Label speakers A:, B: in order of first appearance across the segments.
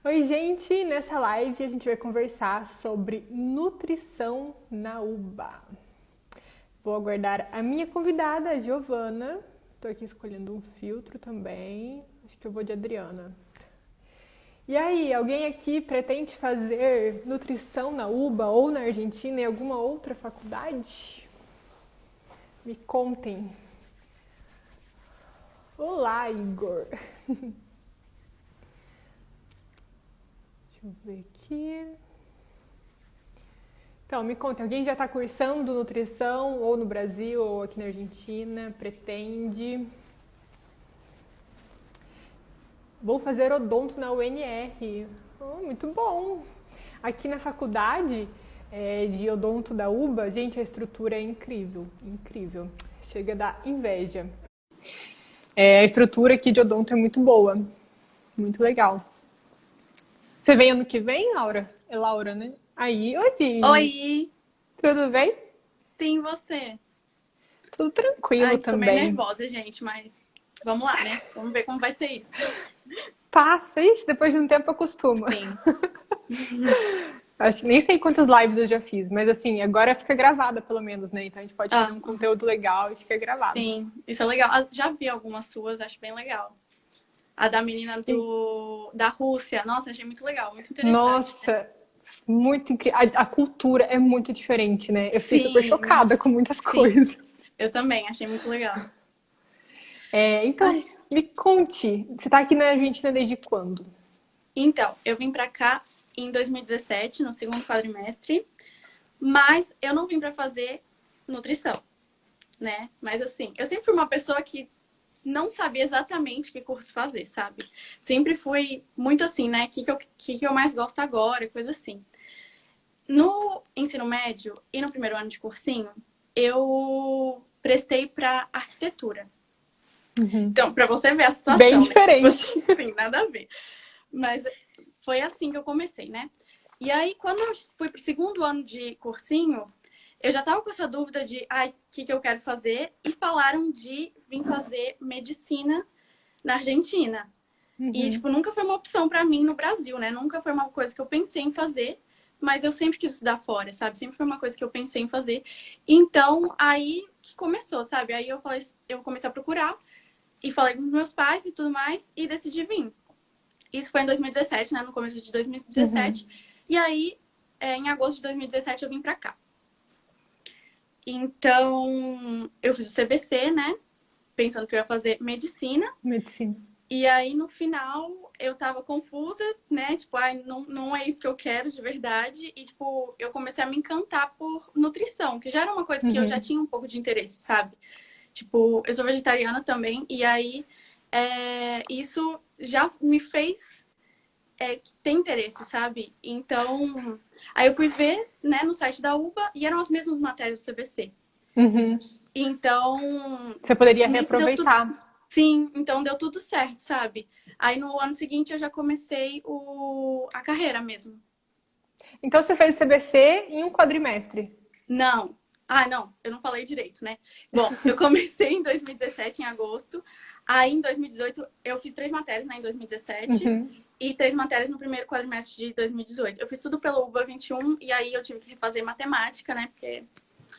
A: Oi, gente! Nessa live a gente vai conversar sobre nutrição na UBA. Vou aguardar a minha convidada, a Giovana. Estou aqui escolhendo um filtro também. Acho que eu vou de Adriana. E aí, alguém aqui pretende fazer nutrição na UBA ou na Argentina em alguma outra faculdade? Me contem. Olá, Igor! Deixa eu ver aqui. Então, me conta, alguém já está cursando nutrição ou no Brasil ou aqui na Argentina? Pretende? Vou fazer odonto na UNR. Oh, muito bom! Aqui na faculdade de odonto da UBA, gente, a estrutura é incrível, incrível. Chega a dar inveja. A estrutura aqui de odonto é muito boa, muito legal. Você vem ano que vem, Laura? É Laura, né? Aí, hoje,
B: Oi,
A: tudo bem?
B: tem você.
A: Tudo tranquilo
B: Ai, tô meio
A: também.
B: nervosa, gente, mas vamos lá, né? Vamos ver como vai ser isso.
A: Passa, ixi, depois de um tempo acostuma.
B: Sim,
A: Acho que nem sei quantas lives eu já fiz, mas assim, agora fica gravada pelo menos, né? Então a gente pode fazer
B: ah,
A: um conteúdo legal e fica gravado.
B: sim, isso é legal. Já vi algumas suas, acho bem legal. A da menina
A: E,
B: da Rússia, nossa, achei muito legal, muito interessante, né?
A: nossa, muito incrível. A cultura é muito diferente, né? Eu fiquei super
B: Sim,
A: chocada com
B: nossa,
A: muitas
B: sim,
A: coisas.
B: eu também, achei muito legal.
A: Então,
B: Ai,
A: me conte, você tá aqui na Argentina desde quando?
B: então, eu vim pra cá em 2017, no segundo quadrimestre, mas eu não vim pra fazer nutrição, né? Mas assim, eu sempre fui uma pessoa que não sabia exatamente que curso fazer, sabe? Sempre fui muito assim, né? O que eu mais gosto agora, coisa assim. No ensino médio e no primeiro ano de cursinho, eu prestei para arquitetura.
A: Uhum.
B: Então, para você ver a
A: Bem
B: situação, né? Tipo
A: diferente.
B: assim, sim, nada a ver. Mas foi assim que eu comecei, né? E aí, quando eu fui pro segundo ano de cursinho, eu já tava com essa dúvida de, ai, o que eu quero fazer? E falaram de vir fazer medicina na Argentina. E,
A: Uhum.
B: tipo, nunca foi uma opção pra mim no Brasil, né? Nunca foi uma coisa que eu pensei em fazer, mas eu sempre quis estudar fora, sabe? Sempre foi uma coisa que eu pensei em fazer. Então, aí que começou, sabe? Aí eu falei, eu comecei a procurar e falei com meus pais e tudo mais e decidi vir. Isso foi em 2017, né? No começo de
A: Uhum.
B: 2017. E aí, em agosto de 2017, eu vim pra cá. Então, eu fiz o CBC, né? Pensando que eu ia fazer medicina.
A: Medicina.
B: E aí, no final, eu tava confusa, né? Tipo, ai, não é isso que eu quero de verdade. E, tipo, eu comecei a me encantar por nutrição, que já era uma coisa que eu já
A: Uhum.
B: tinha um pouco de interesse, sabe? Tipo, eu sou vegetariana também. E aí, isso já me fez ter interesse, sabe? Então, aí eu fui ver, né, no site da UBA e eram as mesmas matérias do CBC.
A: Uhum.
B: Então,
A: Você poderia
B: meio que deu tudo.
A: reaproveitar.
B: Sim, então deu tudo certo, sabe? Aí no ano seguinte eu já comecei a carreira mesmo.
A: Então você fez o CBC em um quadrimestre.
B: Não. Ah, não, eu não falei direito, né? Bom, eu comecei em 2017, em agosto. Aí em 2018 eu fiz 3 matérias, né, em 2017.
A: Uhum.
B: E 3 matérias no primeiro quadrimestre de 2018. Eu fiz tudo pelo UBA 21 e aí eu tive que refazer matemática, né? Porque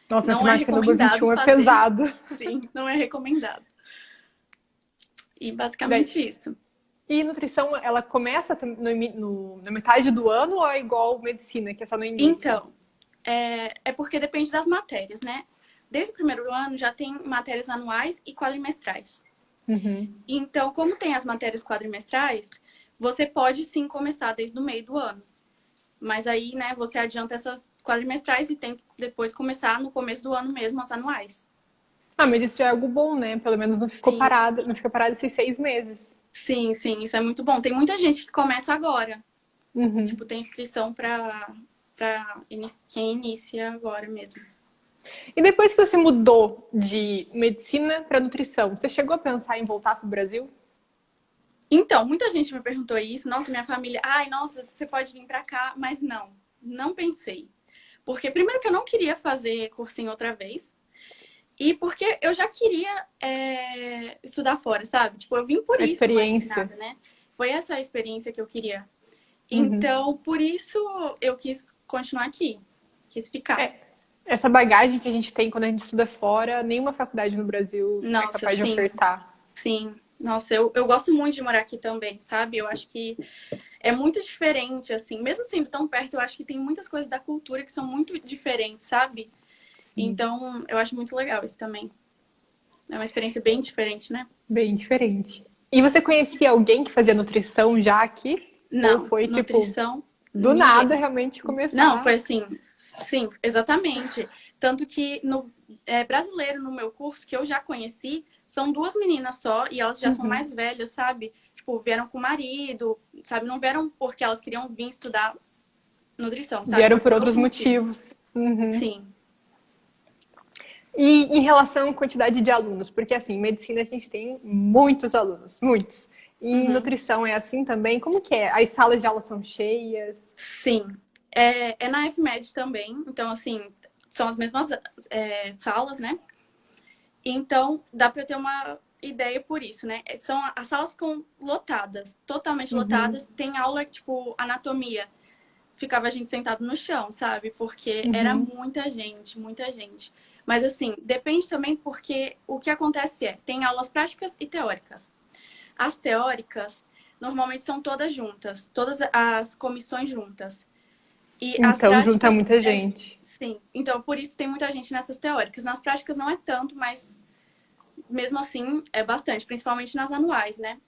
A: Nossa,
B: não é
A: matemática no UBA
B: recomendado
A: 21 é
B: fazer.
A: pesado.
B: Sim, não é recomendado. E
A: Daí,
B: basicamente isso.
A: e nutrição, ela começa na metade do ano ou é igual medicina, que é só no início?
B: Então, é porque depende das matérias, né? Desde o primeiro ano já tem matérias anuais e quadrimestrais.
A: Uhum.
B: Então, como tem as matérias quadrimestrais, você pode sim começar desde o meio do ano. Mas aí, né, você adianta essas quadrimestrais e tem que depois começar no começo do ano mesmo as anuais.
A: Ah, mas isso já é algo bom, né? Pelo menos não ficou
B: Sim,
A: parado, não fica parado esses 6 meses.
B: sim, sim, isso é muito bom. Tem muita gente que começa agora.
A: Uhum.
B: Tipo, tem inscrição para quem inicia agora mesmo.
A: E depois que você mudou de medicina para nutrição, você chegou a pensar em voltar para o Brasil?
B: Então, muita gente me perguntou isso. Nossa, minha família, ai, nossa, você pode vir pra cá, mas não pensei. Porque, primeiro, que eu não queria fazer cursinho outra vez, e porque eu já queria estudar fora, sabe? Tipo, eu vim por
A: A
B: isso, mais que
A: experiência.
B: nada, né? Foi essa a experiência que eu queria.
A: Uhum.
B: Então, por isso eu quis continuar aqui, quis ficar.
A: É, essa bagagem que a gente tem quando a gente estuda fora, nenhuma faculdade no Brasil é
B: Nossa,
A: capaz de
B: sim,
A: ofertar.
B: sim. Nossa, eu gosto muito de morar aqui também, sabe? Eu acho que é muito diferente, assim. Mesmo sendo tão perto, eu acho que tem muitas coisas da cultura que são muito diferentes, sabe?
A: Sim,
B: Então, eu acho muito legal isso também. É uma experiência bem diferente, né?
A: bem diferente. E você conhecia alguém que fazia nutrição já aqui? Ou
B: Não,
A: foi tipo,
B: nutrição,
A: do
B: ninguém.
A: nada realmente
B: Não, foi
A: começar?
B: assim, sim, exatamente. Tanto que no brasileiro, no meu curso, que eu já conheci, são duas meninas só e elas já são
A: Uhum.
B: mais velhas, sabe? Tipo, vieram com o marido, sabe? Não vieram porque elas queriam vir estudar nutrição, sabe?
A: Vieram
B: Foi
A: por
B: por
A: outros
B: outro motivo.
A: motivos. Uhum.
B: Sim.
A: E em relação à quantidade de alunos, porque assim, em medicina a gente tem muitos alunos, muitos. E em
B: Uhum.
A: nutrição é assim também? Como que é? As salas de aula são cheias?
B: Sim. É na FMed também. Então, assim, são as mesmas salas, né? Então, dá para ter uma ideia por isso, né? As salas ficam lotadas, totalmente
A: Uhum,
B: lotadas. Tem aula, tipo, anatomia. Ficava a gente sentado no chão, sabe? Porque era
A: uhum.
B: muita gente, muita gente. Mas, assim, depende também porque o que acontece tem aulas práticas e teóricas. As teóricas, normalmente, são todas juntas, todas as comissões juntas. E as
A: Então junta
B: práticas,
A: muita gente.
B: sim. Então, por isso tem muita gente nessas teóricas. Nas práticas não é tanto, mas mesmo assim, é bastante, principalmente nas anuais, né?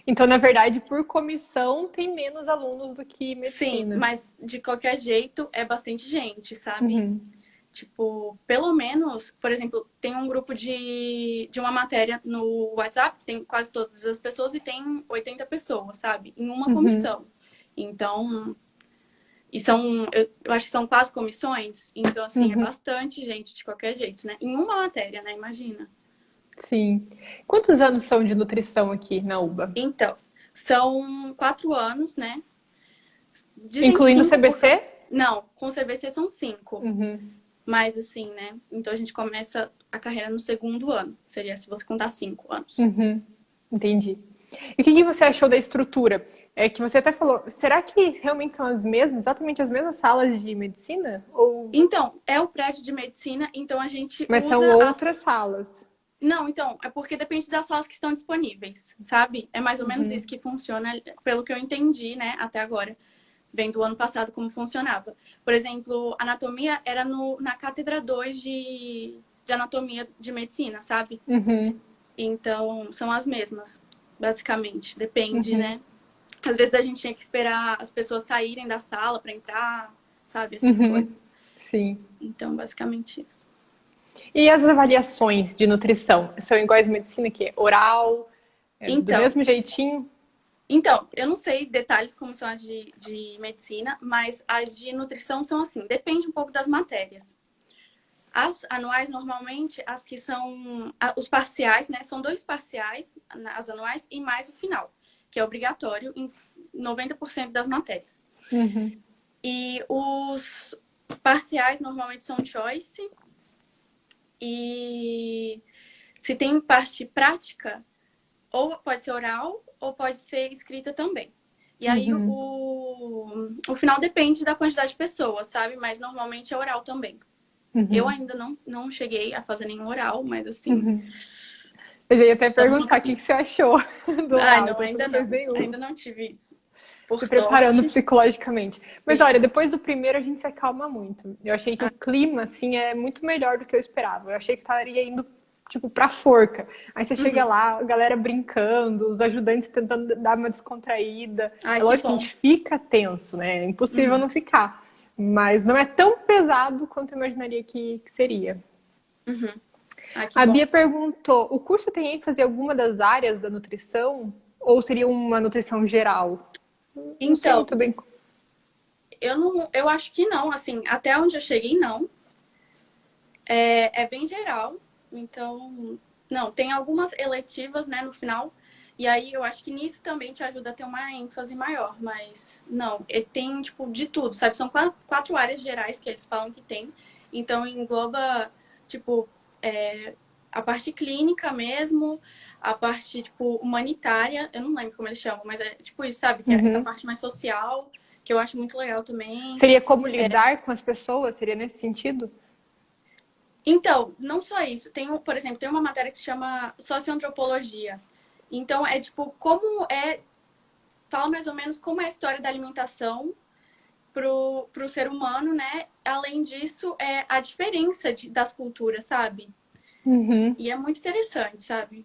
A: Então, na verdade, por comissão tem menos alunos do que
B: Sim,
A: medicina.
B: mas de qualquer jeito é bastante gente, sabe?
A: Uhum,
B: Tipo, pelo menos, por exemplo, tem um grupo de uma matéria no WhatsApp, que tem quase todas as pessoas e tem 80 pessoas, sabe? Em uma
A: uhum,
B: comissão. Então, eu acho que são 4 comissões, então, assim, é
A: uhum.
B: bastante gente de qualquer jeito, né? Em uma matéria, né? Imagina.
A: Sim. Quantos anos são de nutrição aqui na UBA?
B: Então, são 4 anos, né? Dizem
A: Incluindo o
B: 5 por causa.
A: CBC?
B: Não, com o CVC são 5.
A: Uhum,
B: Mas assim, né? Então a gente começa a carreira no segundo ano. Seria se você contar 5 anos.
A: uhum. Entendi. E o que você achou da estrutura? É que você até falou, será que realmente são as mesmas, exatamente as mesmas salas de medicina? Ou...
B: Então, é o prédio de medicina, então a gente
A: Mas são
B: usa
A: outras
B: as.
A: salas.
B: Não, então, é porque depende das salas que estão disponíveis, sabe? É mais ou menos isso
A: Uhum,
B: que funciona, pelo que eu entendi, né, até agora. Vem do ano passado como funcionava. Por exemplo, anatomia era na cátedra 2 de anatomia de medicina, sabe?
A: uhum,
B: Então, são as mesmas, basicamente. Depende,
A: uhum,
B: né? Às vezes a gente tinha que esperar as pessoas saírem da sala para entrar, sabe? Essas
A: uhum.
B: coisas.
A: Sim.
B: Então, basicamente isso.
A: E as avaliações de nutrição? São iguais à medicina, que é oral, é do
B: Então,
A: mesmo jeitinho?
B: eu não sei detalhes como são as de medicina, mas as de nutrição são assim, depende um pouco das matérias. As anuais, normalmente, as que são os parciais, né? São 2 parciais, as anuais, e mais o final, que é obrigatório em 90% das matérias.
A: Uhum.
B: E os parciais normalmente são choice. E se tem parte prática, ou pode ser oral, ou pode ser escrita também. E aí
A: Uhum.
B: o final depende da quantidade de pessoas, sabe? Mas normalmente é oral também. Eu
A: Uhum.
B: ainda não cheguei a fazer nenhum oral, mas assim,
A: Uhum. Eu já ia até
B: estamos no
A: perguntar o que
B: caminho.
A: você achou do
B: Ai,
A: oral,
B: não,
A: então você
B: ainda
A: não fez
B: não.
A: nenhum.
B: Ainda não tive isso. Por
A: Se preparando
B: sorte.
A: psicologicamente. Mas olha,
B: Sim.
A: depois do primeiro a gente se acalma muito. Eu achei que o clima, assim, é muito melhor do que eu esperava. Eu achei que estaria indo, tipo, pra forca. Aí você chega
B: Uhum.
A: lá, a galera brincando, os ajudantes tentando dar uma descontraída.
B: Ai,
A: É
B: que
A: lógico que a
B: bom.
A: gente fica tenso, né? É impossível
B: Uhum.
A: não ficar. Mas não é tão pesado quanto eu imaginaria que seria.
B: Uhum. Ai, que
A: A
B: bom.
A: Bia perguntou: o curso tem ênfase em alguma das áreas da nutrição? Ou seria uma nutrição geral? Não sei
B: Então,
A: muito bem.
B: eu acho que não, assim, até onde eu cheguei, não. É bem geral. Então, não, tem algumas eletivas, né, no final. E aí eu acho que nisso também te ajuda a ter uma ênfase maior. Mas não, tem, tipo, de tudo, sabe? São 4 áreas gerais que eles falam que tem. Então engloba, tipo, a parte clínica mesmo, a parte, tipo, humanitária, eu não lembro como eles chamam, mas é tipo isso, sabe? Que é essa
A: Uhum.
B: parte mais social, que eu acho muito legal também.
A: Seria como lidar com as pessoas? Seria nesse sentido?
B: Então, não só isso. Por exemplo, tem uma matéria que se chama socioantropologia. Então, é tipo, fala mais ou menos como é a história da alimentação pro ser humano, né? Além disso, é a diferença das culturas, sabe?
A: Uhum.
B: E é muito interessante, sabe?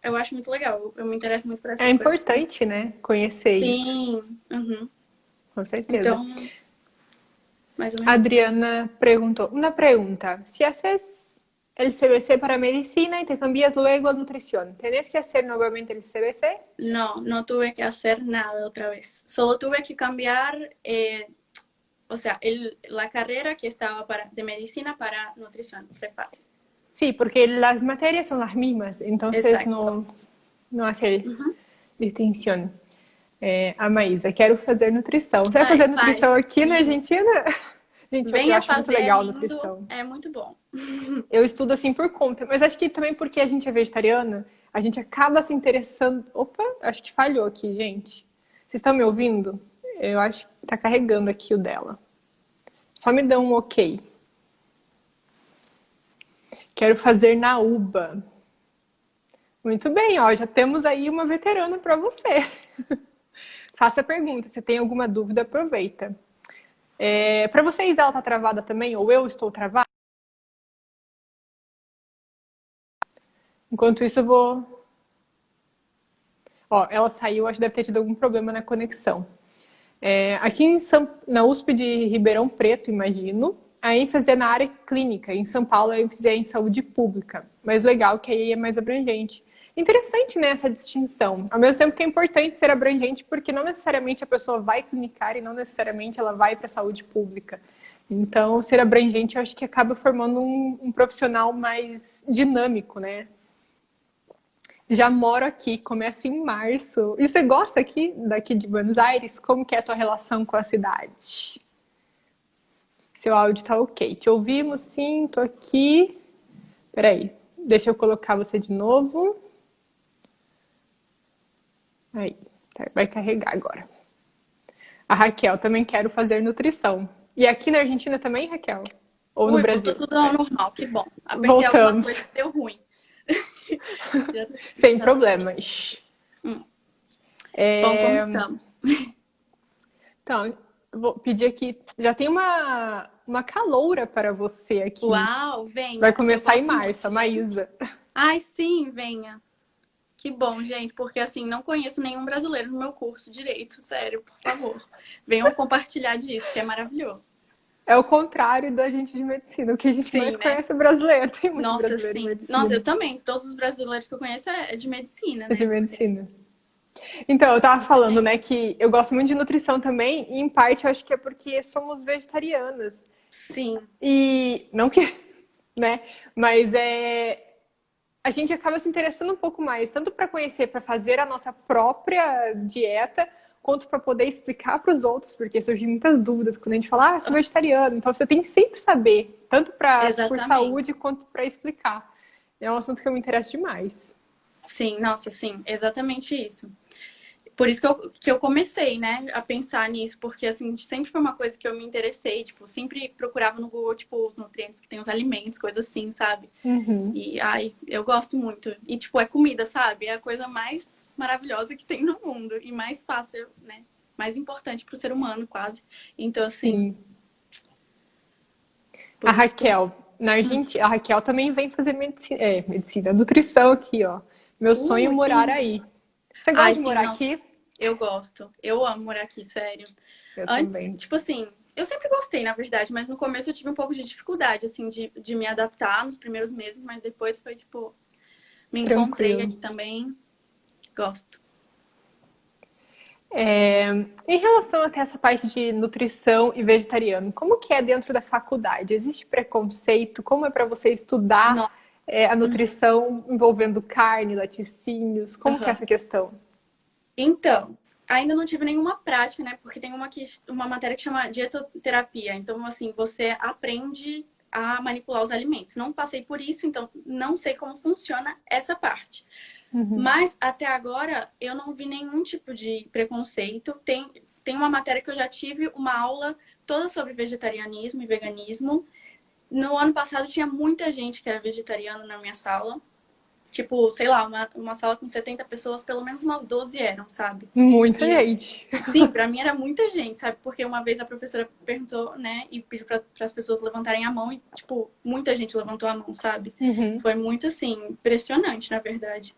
B: Eu acho muito legal. Eu me interesso muito por
A: É
B: essas coisas.
A: importante, né? Conhecer isso,
B: Sim, uhum.
A: com certeza.
B: Então, mais ou
A: A
B: menos isso.
A: Adriana preguntou, una pregunta, si haces el CBC para medicina y te cambias luego a nutrición, ¿tenés que hacer nuevamente el CBC?
B: No, no tuve que hacer nada otra vez. Solo tuve que cambiar, o sea, la carrera que estaba de medicina para nutrición. Fue fácil.
A: Sí, porque las materias son las mismas, entonces
B: Exacto.
A: no hace
B: Uhum.
A: distinção. A Maísa, quero fazer nutrição. Você vai
B: Ai,
A: fazer nutrição
B: faz.
A: aqui na
B: Isso.
A: Argentina? Gente, eu
B: Venha
A: acho muito
B: fazer, é
A: legal
B: lindo,
A: nutrição.
B: é muito bom.
A: Eu estudo assim por conta, mas acho que também porque a gente é vegetariana, a gente acaba se interessando. Opa, acho que falhou aqui, gente. Vocês estão me ouvindo? Eu acho que tá carregando aqui o dela. Só me dá um ok. Quero fazer na UBA. Muito bem, ó, já temos aí uma veterana para você. Faça a pergunta, se tem alguma dúvida, aproveita. Para vocês, ela tá travada também? Ou eu estou travada? Enquanto isso, eu vou. Ó, ela saiu, acho que deve ter tido algum problema na conexão. Aqui na USP de Ribeirão Preto, imagino, a ênfase é na área clínica. Em São Paulo, a ênfase é em saúde pública. Mas legal que aí é mais abrangente. Interessante, né, essa distinção. Ao mesmo tempo que é importante ser abrangente, porque não necessariamente a pessoa vai clinicar e não necessariamente ela vai para a saúde pública. Então, ser abrangente, eu acho que acaba formando um profissional mais dinâmico, né? Já moro aqui, começo em março. E você gosta daqui de Buenos Aires? Como que é a tua relação com a cidade? Seu áudio tá ok. Te ouvimos, sim, tô aqui. Peraí, deixa eu colocar você de novo. Aí, vai carregar agora. A Raquel, também quero fazer nutrição. E aqui na Argentina também, Raquel? Ou no
B: Ui, voltou
A: Brasil?
B: tudo ao normal, que bom. Apertei alguma
A: Voltamos.
B: coisa que deu ruim.
A: Sem
B: Já tá tudo bem.
A: problemas.
B: Bom, como estamos?
A: Então, eu vou pedir aqui. Já tem uma caloura para você aqui.
B: Uau,
A: Vai
B: venha. Eu
A: começar em
B: gosto
A: março, a
B: muito, gente.
A: Maísa.
B: Ai, sim, venha. Que bom, gente, porque assim, não conheço nenhum brasileiro no meu curso direito, sério, por favor. Venham compartilhar disso, que é maravilhoso.
A: É o contrário da gente de medicina. O que a gente mais
B: Sim, né?
A: conhece é brasileiro. Tem muito
B: Nossa,
A: brasileiro em
B: sim. Nossa, eu
A: medicina.
B: também. Todos os brasileiros que eu conheço é de medicina,
A: É de
B: né?
A: medicina. Então, eu tava falando, né, que eu gosto muito de nutrição também, e em parte eu acho que é porque somos vegetarianas.
B: Sim,
A: E não que, né, mas a gente acaba se interessando um pouco mais, tanto para conhecer, para fazer a nossa própria dieta, quanto para poder explicar para os outros, porque surgem muitas dúvidas quando a gente fala, sou vegetariano. Então você tem que sempre saber, tanto por
B: exatamente.
A: saúde quanto para explicar. É um assunto que eu me interesso demais.
B: Sim, nossa, sim, exatamente isso. Por isso que eu comecei, né, a pensar nisso, porque, assim, sempre foi uma coisa que eu me interessei, tipo, sempre procurava no Google, tipo, os nutrientes que tem os alimentos, coisas assim, sabe?
A: Uhum.
B: E, ai, eu gosto muito. E, tipo, é comida, sabe? É a coisa mais maravilhosa que tem no mundo e mais fácil, né? Mais importante pro ser humano, quase. Então, assim,
A: Sim. A
B: por isso que...
A: Raquel, na Argentina, a Raquel também vem fazer medicina, nutrição aqui, ó. Meu sonho é morar
B: Lindo!
A: aí. Você gosta
B: Ai,
A: de
B: sim,
A: morar
B: nossa.
A: aqui?
B: Eu gosto. Eu amo morar aqui, sério.
A: Eu
B: Antes,
A: também.
B: tipo assim, eu sempre gostei, na verdade, mas no começo eu tive um pouco de dificuldade, assim, de me adaptar nos primeiros meses, mas depois foi, tipo, me encontrei
A: Tranquilo.
B: aqui também. Gosto.
A: Em relação até essa parte de nutrição e vegetariano, como que é dentro da faculdade? Existe preconceito? Como é para você estudar
B: Nossa.
A: a nutrição envolvendo carne, laticínios? Como que é
B: Aham.
A: essa questão?
B: Então, ainda não tive nenhuma prática, né? Porque tem uma matéria que chama dietoterapia. Então, assim, você aprende a manipular os alimentos. Não passei por isso, então não sei como funciona essa parte. Mas até agora eu não vi nenhum tipo de preconceito. Tem uma matéria que eu já tive uma aula toda sobre vegetarianismo e veganismo. No ano passado tinha muita gente que era vegetariana na minha sala. Tipo, sei lá, uma sala com 70 pessoas, pelo menos umas 12 eram, sabe?
A: Muita gente.
B: Sim, pra mim era muita gente, sabe? Porque uma vez a professora perguntou, né, e pediu para as pessoas levantarem a mão e, tipo, muita gente levantou a mão, sabe? Foi muito, assim, impressionante, na verdade.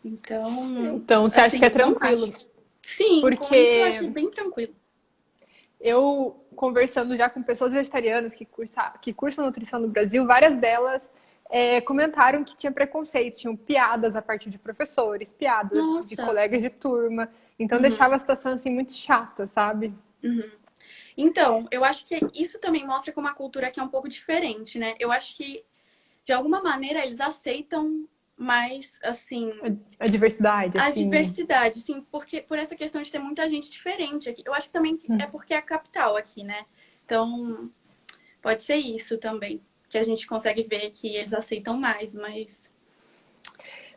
A: Então, você acha
B: assim,
A: que é
B: não
A: tranquilo?
B: acho. Sim, com
A: Porque
B: isso eu achei bem tranquilo.
A: eu, conversando já com pessoas vegetarianas que cursam nutrição no Brasil, várias delas comentaram que tinha preconceito, tinham piadas a partir de professores, piadas de
B: Nossa.
A: colegas de turma. Então, deixava a situação assim muito chata, sabe?
B: Então, eu acho que isso também mostra como a cultura aqui é um pouco diferente, né? Eu acho que, de alguma maneira, eles aceitam mais, assim,
A: A diversidade,
B: a
A: assim.
B: diversidade, sim, porque por essa questão de ter muita gente diferente aqui. Eu acho que também é porque é a capital aqui, né? Então, pode ser isso também, que a gente consegue ver que eles aceitam mais, mas...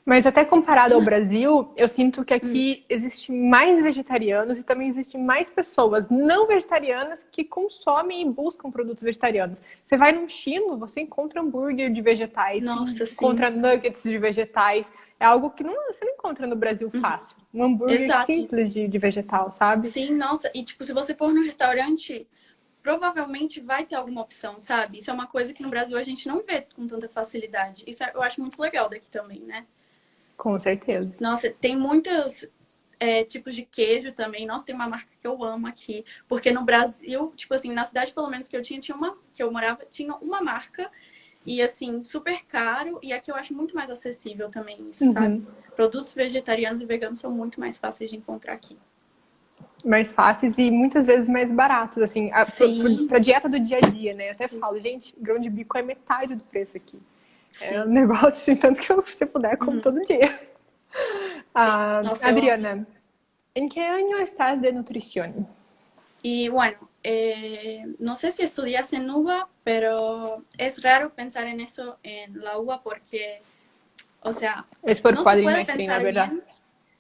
A: Mas até comparado ao Brasil, eu sinto que aqui existe mais vegetarianos e também existem mais pessoas não vegetarianas que consomem e buscam produtos vegetarianos. Você vai num chino, você encontra hambúrguer de vegetais,
B: Nossa,
A: encontra
B: sim.
A: nuggets de vegetais. É algo que você não encontra no Brasil fácil. Um hambúrguer
B: Exato.
A: simples de vegetal, sabe?
B: Sim, nossa. E, tipo, se você for no restaurante, provavelmente vai ter alguma opção, sabe? Isso é uma coisa que no Brasil a gente não vê com tanta facilidade. Isso eu acho muito legal daqui também, né?
A: Com certeza.
B: Nossa, tem muitos tipos de queijo também. Nossa, tem uma marca que eu amo aqui. Porque no Brasil, tipo assim, na cidade pelo menos que eu tinha uma, que eu morava, tinha uma marca. E assim, super caro. E aqui eu acho muito mais acessível também isso, sabe? Produtos vegetarianos e veganos são muito mais fáceis de encontrar aqui.
A: Mais fáceis e muitas vezes mais baratos, assim,
B: Sim,
A: pra dieta do dia a dia, né? Eu até falo, gente, grão de bico é metade do preço aqui. É um
B: sim.
A: negócio assim, tanto que se puder, como todo dia. Ah,
B: Nossa, eu amo.
A: Adriana, ¿en qué año estás de nutrición?
B: Y bueno, no sé si estudias en UBA, pero es raro pensar en eso en la UBA porque, o sea,
A: Es por
B: no se puede
A: cuadrimestre,
B: pensar
A: ¿verdad?
B: bien,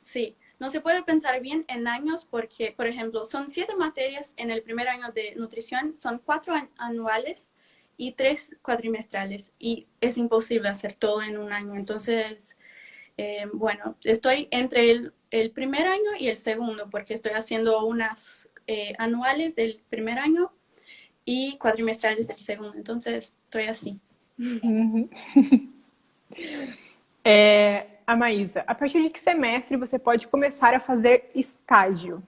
B: sí, no se puede pensar bien en años porque, por ejemplo, son 7 materias en el primer año de nutrición, son 4 anuales y 3 cuatrimestrales y es imposible hacer todo en un año. Entonces, bueno, estoy entre el primer año y el segundo porque estoy haciendo unas anuales del primer año y cuatrimestrales del segundo. Entonces, estoy así.
A: A Maísa, a partir de que semestre você pode começar a fazer estágio?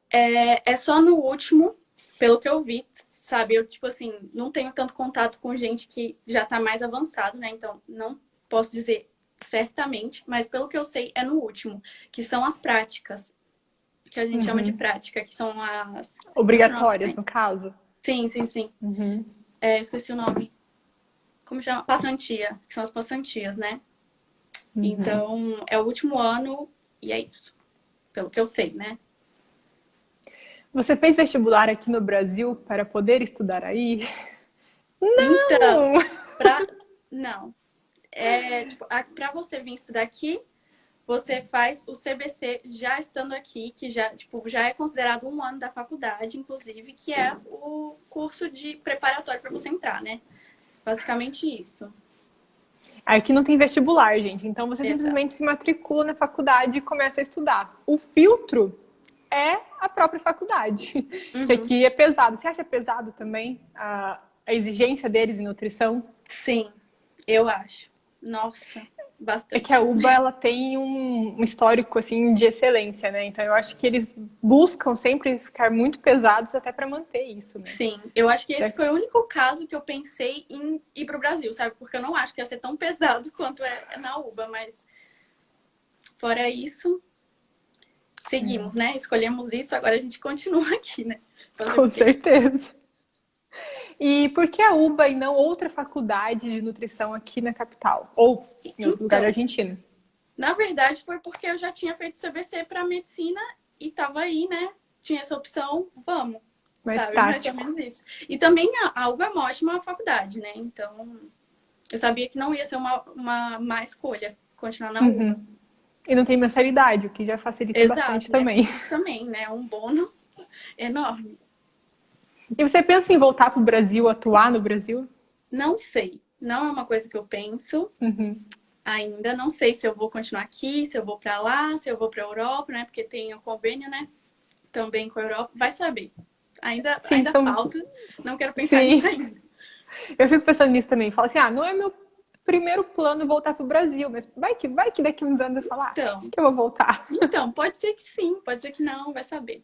B: É só no último, pelo que eu vi, sabe? Eu, tipo assim, não tenho tanto contato com gente que já tá mais avançado, né? Então, não posso dizer certamente, mas pelo que eu sei, é no último, que são as práticas, que a gente chama de prática, que são as...
A: Obrigatórias, no caso?
B: Sim, sim, sim. Esqueci o nome. Como chama? Passantia, que são as passantias, né? Então, é o último ano e é isso. Pelo que eu sei, né?
A: Você fez vestibular aqui no Brasil para poder estudar aí?
B: Então,
A: Não!
B: não. Tipo, pra você vir estudar aqui, você faz o CBC já estando aqui, que já, tipo, já é considerado um ano da faculdade, inclusive, que é o curso de preparatório para você entrar, né? Basicamente isso.
A: Aqui não tem vestibular, gente. Então você
B: Exato.
A: simplesmente se matricula na faculdade e começa a estudar. O filtro é a própria faculdade. Que aqui é pesado. Você acha pesado também a exigência deles em nutrição?
B: Sim, eu acho. Nossa, bastante.
A: É que a UBA ela tem um histórico assim de excelência, né? Então eu acho que eles buscam sempre ficar muito pesados até para manter isso, né?
B: Sim, eu acho que esse foi o único caso que eu pensei em ir pro Brasil, sabe? Porque eu não acho que ia ser tão pesado quanto é na UBA, mas fora isso, seguimos, né? Escolhemos isso, agora a gente continua aqui, né?
A: Com certeza. E por que a UBA e não outra faculdade de nutrição aqui na capital? Ou em outro lugar da Argentina?
B: Na verdade, foi porque eu já tinha feito CBC para medicina e tava aí, né? Tinha essa opção, vamos.
A: Mais
B: sabe? Mais ou
A: prático.
B: menos isso. E também a UBA é uma ótima faculdade, né? Então, eu sabia que não ia ser uma má escolha continuar na UBA.
A: E não tem mensalidade, o que já facilita bastante
B: Exato, né?
A: também.
B: Isso também, né? Um bônus enorme.
A: E você pensa em voltar para o Brasil, atuar no Brasil?
B: Não sei. Não é uma coisa que eu penso ainda. Não sei se eu vou continuar aqui, se eu vou pra lá, se eu vou pra Europa, né? Porque tem o convênio, né? Também com a Europa. Vai saber.
A: Sim,
B: Ainda falta. Não quero pensar
A: Sim,
B: nisso ainda.
A: eu fico pensando nisso também. Falo assim, não é meu primeiro plano voltar pro Brasil, mas vai que daqui uns anos eu falar, acho
B: Então,
A: que eu vou voltar.
B: pode ser que sim, pode ser que não, vai saber.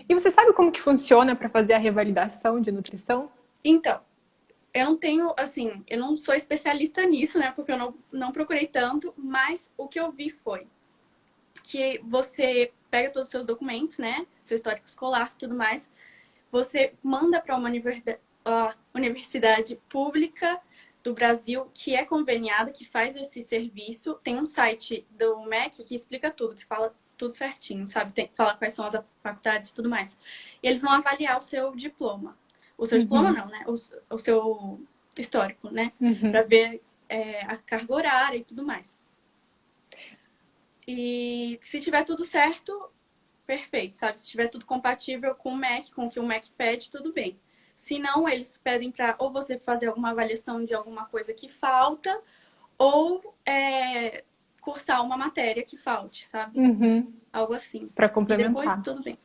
A: E você sabe como que funciona para fazer a revalidação de nutrição?
B: Então, eu não tenho, assim, eu não sou especialista nisso, né? Porque eu não procurei tanto, mas o que eu vi foi que você pega todos os seus documentos, né? Seu histórico escolar e tudo mais, você manda para uma universidade pública do Brasil que é conveniada, que faz esse serviço. Tem um site do MEC que explica tudo, que fala tudo certinho, sabe? Fala quais são as faculdades e tudo mais. E eles vão avaliar o seu diploma. O seu diploma não, né? O seu histórico, né? Para ver a carga horária e tudo mais. E se tiver tudo certo, perfeito, sabe? Se tiver tudo compatível com o MEC, com o que o MEC pede, tudo bem. Se não, eles pedem para ou você fazer alguma avaliação de alguma coisa que falta, ou cursar uma matéria que falte, sabe? Algo assim.
A: Para
B: E depois,
A: complementar.
B: tudo bem.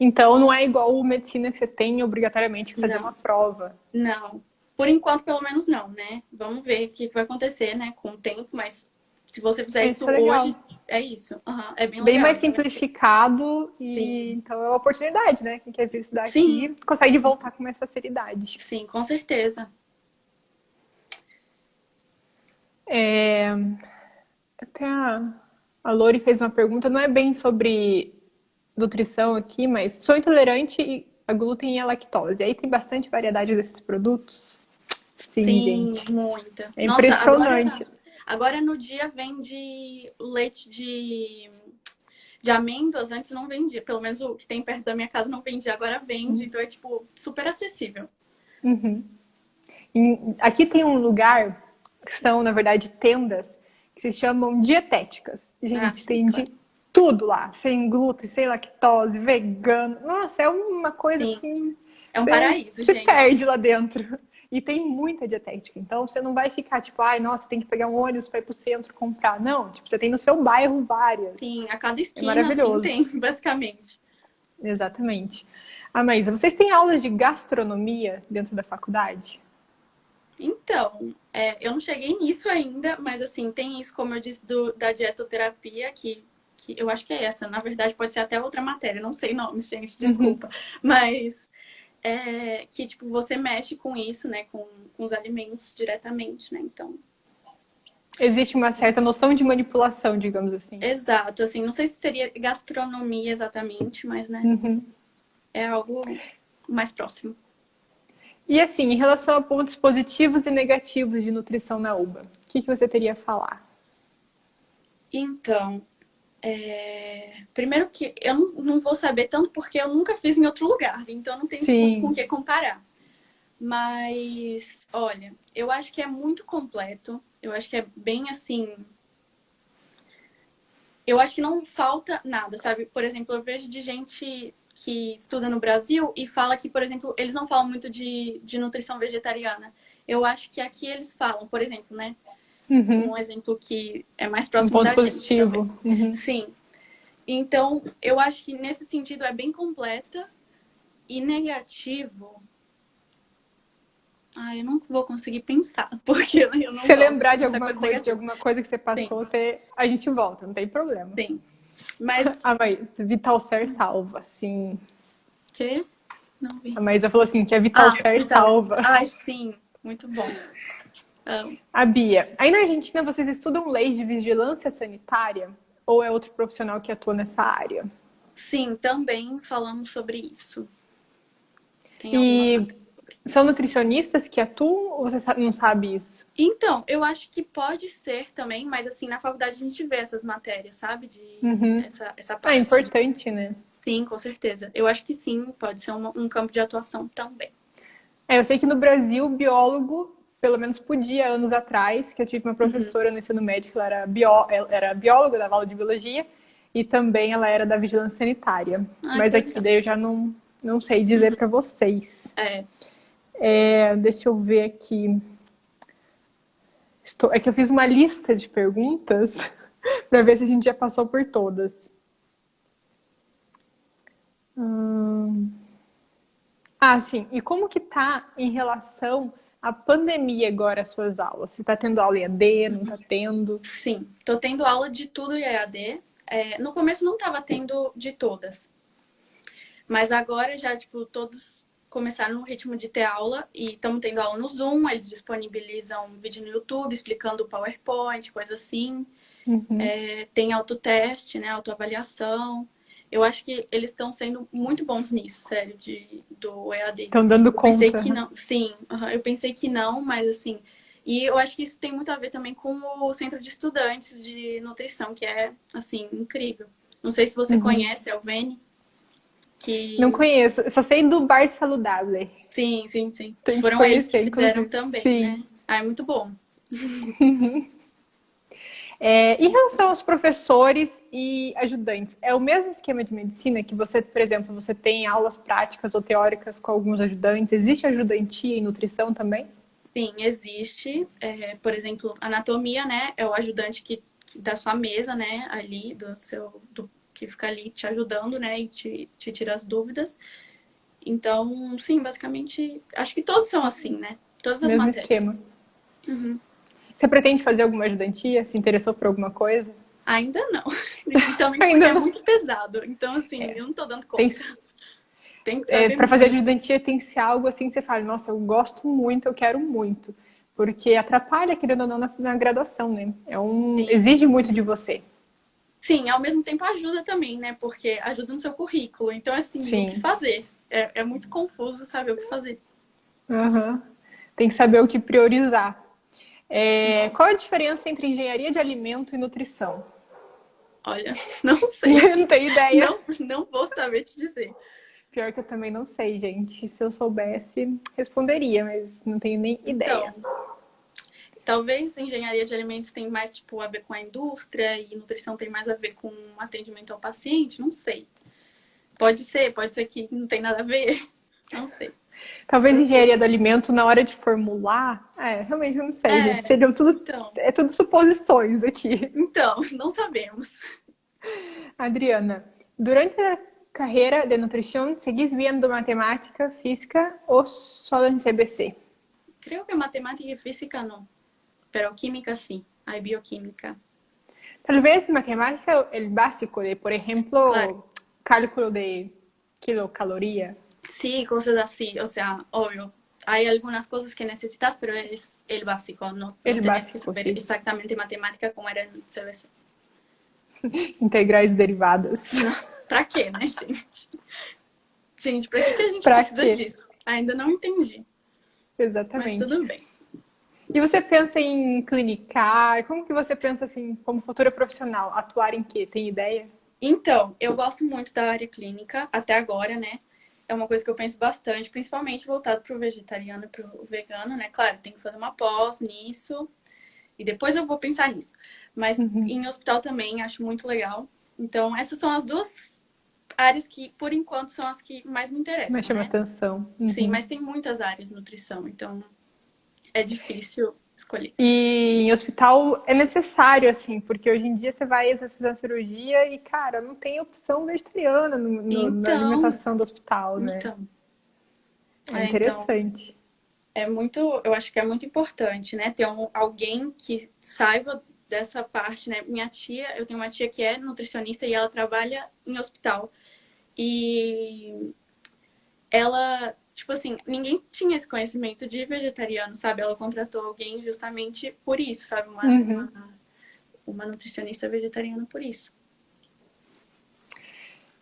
A: Então não é igual o medicina que você tem obrigatoriamente que fazer uma
B: Não,
A: prova.
B: não. Por enquanto, pelo menos não, né? Vamos ver o que vai acontecer, né? Com o tempo, mas se você fizer isso
A: Isso é legal.
B: hoje, é isso. É bem
A: Bem
B: legal.
A: mais simplificado e
B: Sim,
A: então é uma oportunidade, né? Quem quer vir estudar
B: sim,
A: aqui consegue voltar com mais facilidade.
B: sim, com certeza.
A: Até a Lori fez uma pergunta, não é bem sobre nutrição aqui, mas sou intolerante a glúten e a lactose. Aí tem bastante variedade desses produtos? Sim,
B: Sim,
A: gente.
B: muita.
A: É
B: Nossa,
A: impressionante.
B: agora no dia vende leite de amêndoas. Antes não vendia. Pelo menos o que tem perto da minha casa não vendia. Agora vende. Então é, tipo, super acessível.
A: Aqui tem um lugar que são, na verdade, tendas que se chamam dietéticas.
B: Ah,
A: Gente,
B: sim,
A: tem
B: claro.
A: de tudo lá, sem glúten, sem lactose, vegano. Nossa, é uma coisa
B: Sim.
A: assim,
B: É um
A: você
B: paraíso,
A: se
B: gente.
A: perde lá dentro. E tem muita dietética. Então você não vai ficar tipo, ai, nossa, tem que pegar um ônibus para ir pro centro comprar. Não, tipo, você tem no seu bairro várias.
B: Sim, a cada
A: É
B: esquina, assim, tem,
A: maravilhoso.
B: basicamente.
A: Exatamente. Ah, Maísa, vocês têm aulas de gastronomia dentro da faculdade?
B: Então, eu não cheguei nisso ainda, mas assim, tem isso, como eu disse, da dietoterapia, que eu acho que é essa. Na verdade, pode ser até outra matéria, não sei nomes, gente, desculpa. Mas que, tipo, você mexe com isso, né? Com os alimentos diretamente, né? Então,
A: Existe uma certa noção de manipulação, digamos assim.
B: exato, assim, não sei se seria gastronomia exatamente, mas, né? É algo mais próximo.
A: E assim, em relação a pontos positivos e negativos de nutrição na UBA, o que você teria a falar?
B: Então, primeiro que eu não vou saber tanto porque eu nunca fiz em outro lugar, então eu não tenho com o
A: Sim.
B: que comparar. Mas, olha, eu acho que é muito completo. Eu acho que é bem assim. Eu acho que não falta nada, sabe? Por exemplo, eu vejo de gente que estuda no Brasil e fala que, por exemplo, eles não falam muito de nutrição vegetariana. Eu acho que aqui eles falam, por exemplo, né? Um exemplo que é mais
A: Um
B: próximo
A: ponto
B: da gente,
A: positivo.
B: talvez. Sim. Então, eu acho que nesse sentido é bem completa. E negativo, eu não vou conseguir pensar, porque eu
A: Se
B: não
A: você
B: gosto
A: lembrar de
B: dessa
A: alguma
B: coisa
A: coisa,
B: negativa.
A: que você
B: Sim,
A: passou, a gente volta, não tem problema.
B: sim. Mas,
A: A Maísa, Vitalcer salva, sim.
B: que? Não vi.
A: A Maísa falou assim, que a Vitalcer
B: Então.
A: salva.
B: Ai, sim. Muito bom. Amo.
A: A Bia, aí na Argentina vocês estudam leis de vigilância sanitária? Ou é outro profissional que atua nessa área?
B: Sim, também falamos sobre isso. Tem algumas
A: E
B: matérias.
A: são nutricionistas que atuam ou você não sabe isso?
B: Então, eu acho que pode ser também, mas assim, na faculdade a gente vê essas matérias, sabe? Essa
A: É
B: parte.
A: importante, né?
B: Sim, com certeza. Eu acho que sim, pode ser um campo de atuação também.
A: Eu sei que no Brasil, biólogo, pelo menos podia, anos atrás, que eu tive uma
B: Uhum.
A: professora no ensino médio, ela era bióloga, dava aula de biologia, e também ela era da vigilância sanitária.
B: Ah,
A: Mas
B: que
A: aqui
B: legal.
A: daí eu já não sei dizer para vocês.
B: É,
A: Deixa eu ver aqui. É que eu fiz uma lista de perguntas para ver se a gente já passou por todas. Sim. E como que tá em relação à pandemia agora as suas aulas? Você tá tendo aula EAD, não tá tendo?
B: sim. Tô tendo aula de tudo em EAD. No começo não tava tendo de todas. Mas agora já, tipo, todos começaram no ritmo de ter aula e estamos tendo aula no Zoom, eles disponibilizam um vídeo no YouTube explicando o PowerPoint, coisa assim. Tem autoteste, né, autoavaliação. Eu acho que eles estão sendo muito bons nisso, sério, do EAD.
A: Estão dando
B: Eu pensei
A: conta.
B: que não, sim, eu pensei que não, mas assim. E eu acho que isso tem muito a ver também com o Centro de Estudantes de Nutrição, que é, assim, incrível. Não sei se você conhece, é o Vene,
A: Não
B: que
A: conheço, eu só sei do Bar Saludável.
B: sim, sim, sim. Que
A: Tem que
B: foram eles que
A: conhecer,
B: fizeram
A: inclusive.
B: também,
A: Sim.
B: né? É muito bom.
A: Em relação aos professores e ajudantes, é o mesmo esquema de medicina que você, por exemplo, você tem aulas práticas ou teóricas com alguns ajudantes? Existe ajudantia em nutrição também?
B: Sim, existe. Por exemplo, anatomia, né? É o ajudante que da sua mesa, né? Ali, que fica ali te ajudando, né? E te tira as dúvidas. Então, sim, basicamente, acho que todos são assim, né? Todas as
A: Mesmo
B: matérias.
A: esquema.
B: Uhum.
A: Você pretende fazer alguma ajudantia? Se interessou por alguma coisa?
B: Ainda não. E também porque
A: Ainda
B: é
A: não.
B: muito pesado. Então, assim, eu não tô dando
A: Tem,
B: conta. Tem que saber
A: para fazer
B: muito.
A: ajudantia tem que ser algo assim que você fala, nossa, eu gosto muito, eu quero muito. Porque atrapalha, querendo ou não, na graduação, né?
B: Sim.
A: Exige muito de você.
B: Sim, ao mesmo tempo ajuda também, né? Porque ajuda no seu currículo. Então, assim, o que
A: Sim.
B: fazer? É muito confuso saber o que fazer.
A: Uhum. Tem que saber o que priorizar. Qual a diferença entre engenharia de alimento e nutrição?
B: Olha, não sei.
A: Não tenho ideia.
B: Não vou saber te dizer.
A: Pior que eu também não sei, gente. Se eu soubesse, responderia, mas não tenho nem ideia.
B: Então, talvez engenharia de alimentos tem mais tipo a ver com a indústria e nutrição tem mais a ver com atendimento ao paciente, não sei. Pode ser que não tem nada a ver. Não sei.
A: Talvez engenharia do alimento, na hora de formular, realmente eu não sei, gente.
B: É,
A: Seriam tudo,
B: então,
A: é tudo suposições aqui.
B: então, não sabemos.
A: Adriana, durante a carreira de nutrição, seguís viendo matemática, física ou solo en CBC?
B: Creo que matemática y física no, pero química sí, hay bioquímica.
A: Tal vez matemática, el básico de, por
B: Claro.
A: ejemplo, cálculo de kilocaloría.
B: Sí, cosas así, o sea, obvio. Hay algunas cosas que necesitas, pero es el básico, no
A: El
B: tenés que
A: básico,
B: saber
A: sí.
B: exactamente matemática como era en CBC.
A: Integrais derivadas.
B: Não, pra quê, né, gente? Gente, pra que a gente
A: Pra
B: precisa
A: quê?
B: disso? Ainda não entendi, mas
A: Exatamente.
B: tudo bem.
A: E você pensa em clinicar? Como que você pensa assim, como futura profissional? Atuar em quê? Tem ideia?
B: Então, eu gosto muito da área clínica, até agora, né? É uma coisa que eu penso bastante, principalmente voltado pro vegetariano e pro vegano, né? Claro, tem que fazer uma pós nisso, e depois eu vou pensar nisso. Mas em hospital também acho muito legal. Então, essas são as duas áreas que, por enquanto, são as que mais me
A: Mas
B: interessam,
A: chama
B: né?
A: atenção.
B: Sim, mas tem muitas áreas de nutrição, então é difícil escolher.
A: E em hospital é necessário, assim, porque hoje em dia você vai às vezes fazer uma cirurgia e, cara, não tem opção vegetariana na
B: Então,
A: alimentação do hospital, né?
B: então,
A: É
B: então
A: interessante.
B: eu acho que é muito importante, né? Ter alguém que saiba dessa parte, né? Eu tenho uma tia que é nutricionista e ela trabalha em hospital. E ela, tipo assim, ninguém tinha esse conhecimento de vegetariano, sabe? Ela contratou alguém justamente por isso, sabe? Uma nutricionista vegetariana por isso.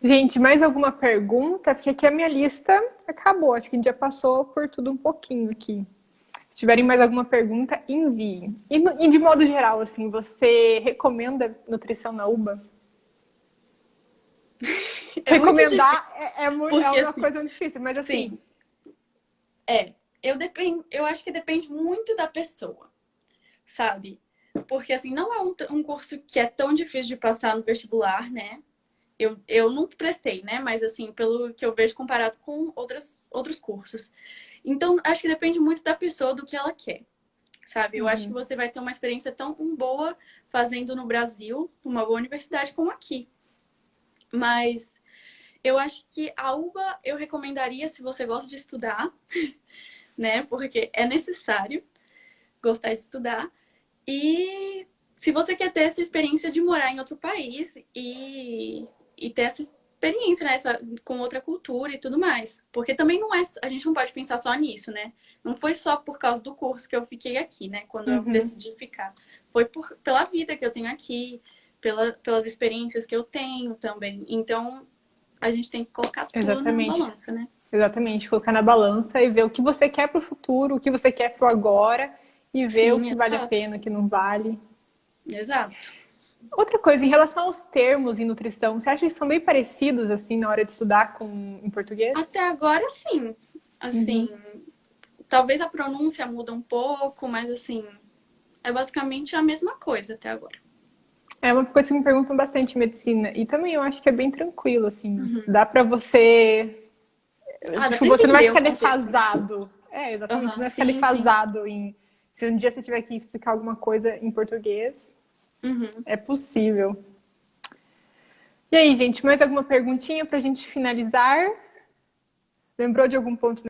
A: Gente, mais alguma pergunta? Porque aqui a minha lista acabou. Acho que a gente já passou por tudo um pouquinho aqui. Se tiverem mais alguma pergunta, enviem. E de modo geral, assim, você recomenda nutrição na UBA?
B: É muito
A: recomendar
B: Porque,
A: é uma
B: assim,
A: coisa muito difícil, mas assim,
B: sim, eu acho que depende muito da pessoa, sabe? Porque, assim, não é um curso que é tão difícil de passar no vestibular, né? Eu não prestei, né? Mas, assim, pelo que eu vejo comparado com outros cursos. Então, acho que depende muito da pessoa, do que ela quer, sabe? Eu acho que você vai ter uma experiência tão boa fazendo no Brasil, numa boa universidade como aqui. Mas eu acho que a UBA eu recomendaria se você gosta de estudar, né? Porque é necessário gostar de estudar. E se você quer ter essa experiência de morar em outro país e ter essa experiência, né, com outra cultura e tudo mais. Porque também não é, a gente não pode pensar só nisso, né? Não foi só por causa do curso que eu fiquei aqui, né? Quando eu decidi ficar. Foi pela vida que eu tenho aqui, pelas experiências que eu tenho também. Então, a gente tem que colocar tudo na
A: exatamente.
B: balança, né?
A: Exatamente, colocar na balança e ver o que você quer pro futuro, o que você quer pro agora e ver o
B: Sim,
A: que vale a
B: exato.
A: pena, o que não vale.
B: Exato.
A: Outra coisa, em relação aos termos em nutrição, você acha que são bem parecidos assim na hora de estudar em português?
B: Até agora, sim. Assim, talvez a pronúncia muda um pouco, mas assim, é basicamente a mesma coisa até agora.
A: É uma coisa que me perguntam bastante em medicina e também eu acho que é bem tranquilo assim. Dá pra você,
B: Ah, dá
A: tipo,
B: pra
A: você não vai
B: entender o
A: ficar
B: contexto, né?
A: defasado. É, exatamente, você
B: Aham,
A: não vai ficar
B: sim, sim.
A: defasado em se um dia você tiver que explicar alguma coisa em português,
B: Uhum.
A: é possível. E aí, gente, mais alguma perguntinha pra gente finalizar? Lembrou de algum ponto